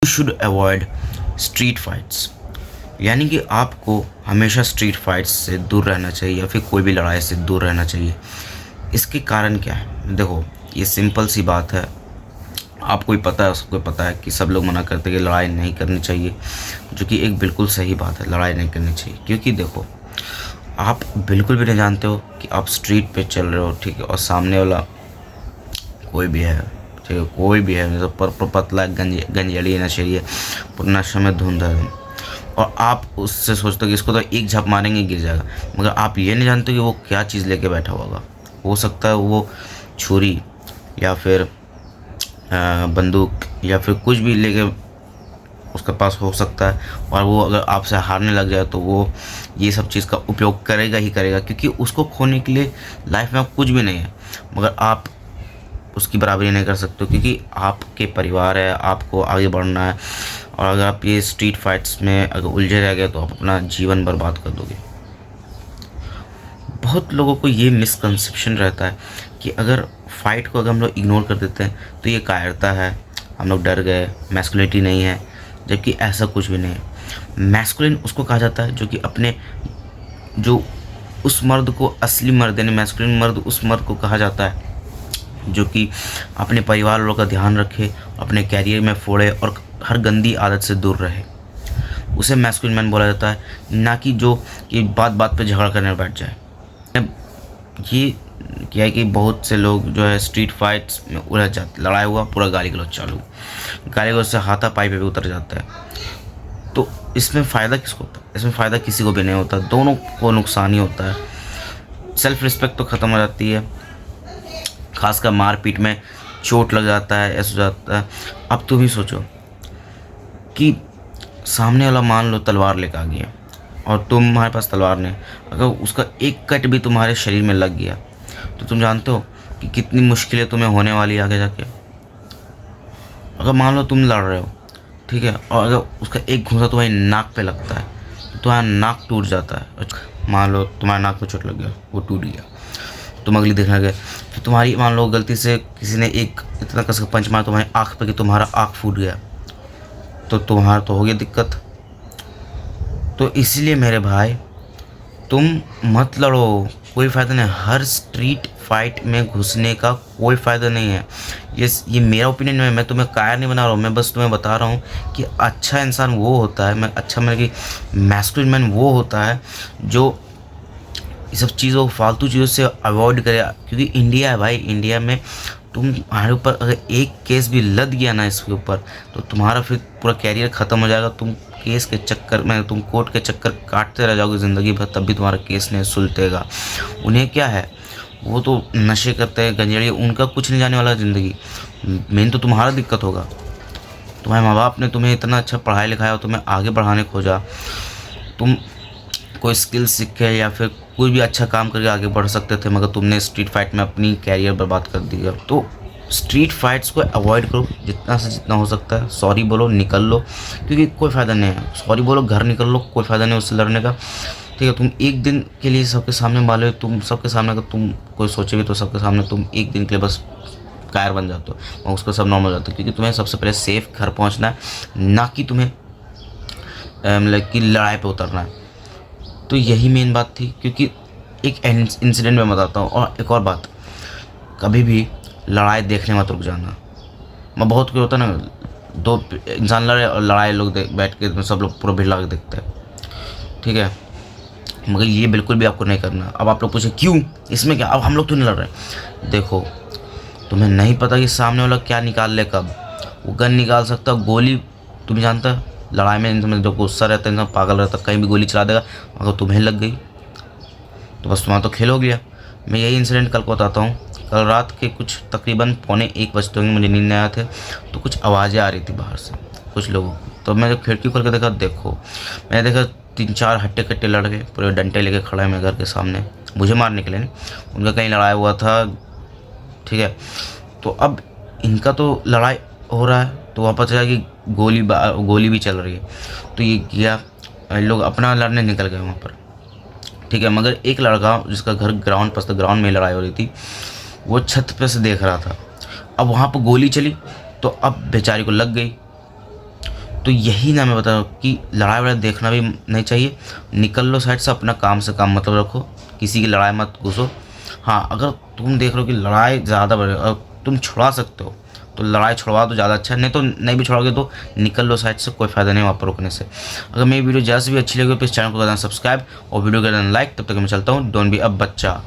You should avoid street fights. यानी कि आपको हमेशा स्ट्रीट फाइट्स से दूर रहना चाहिए या फिर कोई भी लड़ाई से दूर रहना चाहिए। इसके कारण क्या है? देखो, ये सिंपल सी बात है। आपको ही पता है, सबको पता है कि सब लोग मना करते हैं कि लड़ाई नहीं करनी चाहिए, जो कि एक बिल्कुल सही बात है। लड़ाई नहीं करनी चाहिए क्योंकि देखो, आप बिल्कुल भी नहीं जानते हो कि आप स्ट्रीट पे चल रहे हो, ठीक है, और सामने वाला कोई भी है, ठीक है, कोई भी है, मतलब पर पतला गंजेड़ी नशेड़ी है, पूरा नशे में धुंध है, और आप उससे सोचते हो कि इसको तो एक झप मारेंगे गिर जाएगा, मगर आप ये नहीं जानते कि वो क्या चीज़ लेके बैठा होगा। हो सकता है वो छुरी या फिर बंदूक या फिर कुछ भी लेके उसके पास हो सकता है, और वो अगर आपसे हारने लग जाए तो वो ये सब चीज़ का उपयोग करेगा ही करेगा, क्योंकि उसको खोने के लिए लाइफ में कुछ भी नहीं है, मगर आप उसकी बराबरी नहीं कर सकते क्योंकि आपके परिवार है, आपको आगे बढ़ना है। और अगर आप ये स्ट्रीट फाइट्स में अगर उलझे रह गए तो आप अपना जीवन बर्बाद कर दोगे। बहुत लोगों को ये मिसकंसेप्शन रहता है कि अगर फाइट को अगर हम लोग इग्नोर कर देते हैं तो ये कायरता है, हम लोग डर गए, मैस्कुलिनिटी नहीं है, जबकि ऐसा कुछ भी नहीं है। मैस्कुलिन उसको कहा जाता है जो कि अपने जो उस मर्द को असली मर्द यानी मैस्कुलिन मर्द उस मर्द को कहा जाता है जो कि अपने परिवार वालों का ध्यान रखे, अपने कैरियर में फोड़े और हर गंदी आदत से दूर रहे। उसे मैस्कुलिन मैन बोला जाता है, ना कि जो कि बात बात पे झगड़ा करने बैठ जाए। ये क्या है कि बहुत से लोग जो है स्ट्रीट फाइट्स में उलझ जाते, लड़ाई हुआ पूरा गाली गलौज चालू, गाली गलौज से हाथापाई पे भी उतर जाता है। तो इसमें फ़ायदा किसको होता है? इसमें फ़ायदा किसी को भी नहीं होता, दोनों को नुकसान ही होता है। सेल्फ रिस्पेक्ट तो ख़त्म हो जाती है, खासकर मारपीट में चोट लग जाता है, ऐसा हो जाता है। अब तुम ही सोचो कि सामने वाला मान लो तलवार लेकर आ गया और तुम्हारे पास तलवार नहीं, अगर उसका एक कट भी तुम्हारे शरीर में लग गया तो तुम जानते हो कि कितनी मुश्किलें तुम्हें होने वाली आगे जाके। अगर मान लो तुम लड़ रहे हो, ठीक है, और अगर उसका एक घूंसा तुम्हारी नाक पे लगता है तो तुम्हारा नाक टूट जाता है। मान लो तुम्हारे नाक में चोट लग गया, वो टूट गया, तुम अगली देखने गए, फिर तुम्हारी मान लो गलती से किसी ने एक इतना कस का पंच मारा तुम्हारी आँख पे कि तुम्हारा आँख फूट गया, तो तुम्हारा तो हो गया दिक्कत। तो इसलिए मेरे भाई, तुम मत लड़ो, कोई फ़ायदा नहीं। हर स्ट्रीट फाइट में घुसने का कोई फ़ायदा नहीं है। ये मेरा ओपिनियन है, मैं तुम्हें कायर नहीं बना रहा हूँ, मैं बस तुम्हें बता रहा हूँ कि अच्छा इंसान वो होता है, मैं अच्छा मतलब कि मैस्कुलिन मैन वो होता है जो ये सब चीज़ों फालतू चीज़ों से अवॉइड करे। क्योंकि इंडिया है भाई, इंडिया में तुम्हारे ऊपर अगर एक केस भी लद गया ना इसके ऊपर तो तुम्हारा फिर पूरा कैरियर ख़त्म हो जाएगा। तुम केस के चक्कर में, तुम कोर्ट के चक्कर काटते रह जाओगे ज़िंदगी भर, तब भी तुम्हारा केस नहीं सुलझेगा। उन्हें क्या है, वो तो नशे करते हैं, गंजेड़ी, उनका कुछ नहीं जाने वाला ज़िंदगी। मेन तो तुम्हारा दिक्कत होगा। तुम्हारे माँ बाप ने तुम्हें इतना अच्छा पढ़ाई लिखाया और तुम्हें आगे बढ़ाने खोजा, तुम कोई स्किल सीख के या फिर कोई भी अच्छा काम करके आगे बढ़ सकते थे, मगर तुमने स्ट्रीट फाइट में अपनी कैरियर बर्बाद कर दिया। तो स्ट्रीट फाइट्स को अवॉइड करो जितना से जितना हो सकता है। सॉरी बोलो, निकल लो, क्योंकि कोई फ़ायदा नहीं है। सॉरी बोलो, घर निकल लो, कोई फ़ायदा नहीं उससे लड़ने का, ठीक है। तुम एक दिन के लिए सबके सामने मालो, तुम सबके सामने अगर तुम कोई सोचेगी तो सबके सामने तुम एक दिन के लिए बस कायर बन जाते हो और उसको सब नॉर्मल हो जाता है, क्योंकि तुम्हें सबसे पहले सेफ घर पहुँचना है, ना कि तुम्हें मतलब कि लड़ाई पर उतरना है। तो यही मेन बात थी। क्योंकि एक इंसिडेंट में बताता हूँ, और एक और बात, कभी भी लड़ाई देखने मत रुक जाना। मैं बहुत कोई होता है ना, दो इंसान लड़े और लड़ाई लोग बैठ के सब लोग पूरा भिड़ के देखते हैं, ठीक है, मगर ये बिल्कुल भी आपको नहीं करना। अब आप लोग पूछे क्यों, इसमें क्या, अब हम लोग तो नहीं लड़ रहे। देखो, तुम्हें नहीं पता कि सामने वाला क्या निकाल ले, कब वो गन निकाल सकता, गोली, तुम्हें जानता है लड़ाई में इंसान जो गुस्सा रहता है, इंसान पागल रहता है, कहीं भी गोली चला देगा, अगर तुम्हें लग गई तो बस तुम्हारा तो खेल हो गया। मैं यही इंसिडेंट कल को बताता हूँ। कल रात के कुछ तकरीबन 1:45 बजते होंगे, मुझे नींद नहीं आया थे, तो कुछ आवाज़ें आ रही थी बाहर से कुछ लोगों की। तो मैं जब खिड़की खोल के देखा, देखो मैंने देखा 3-4 हट्टे कट्टे लड़के पूरे डंडे लेके खड़े हैं मेरे घर के सामने, मुझे मारने के लिए नहीं, उनका कहीं लड़ाई हुआ था, ठीक है। तो अब इनका तो लड़ाई हो रहा है, तो वहाँ पता चला कि गोली भी चल रही है। तो ये किया, लोग अपना लड़ने निकल गए वहाँ पर, ठीक है। मगर एक लड़का जिसका घर ग्राउंड पर था, ग्राउंड में लड़ाई हो रही थी, वो छत पे से देख रहा था। अब वहाँ पर गोली चली तो अब बेचारी को लग गई, तो यही ना मैं बता रहा हूँ कि लड़ाई वड़ाई देखना भी नहीं चाहिए। निकल लो साइड से, अपना काम से काम मतलब रखो, किसी की लड़ाई मत घुसो। हाँ, अगर तुम देख रहे हो कि लड़ाई ज़्यादा बढ़ रही है और तुम छुड़ा सकते हो तो लड़ाई छुड़वा दो, ज़्यादा अच्छा है। नहीं तो नहीं भी छोड़ोगे तो निकल लो साइड से, कोई फ़ायदा नहीं वहाँ पर रुकने से। अगर मेरी वीडियो जैसे भी अच्छी लगी तो इस चैनल को कर देना सब्सक्राइब और वीडियो कर देना लाइक। तब तक मैं चलता हूँ, डोंट बी अ बच्चा।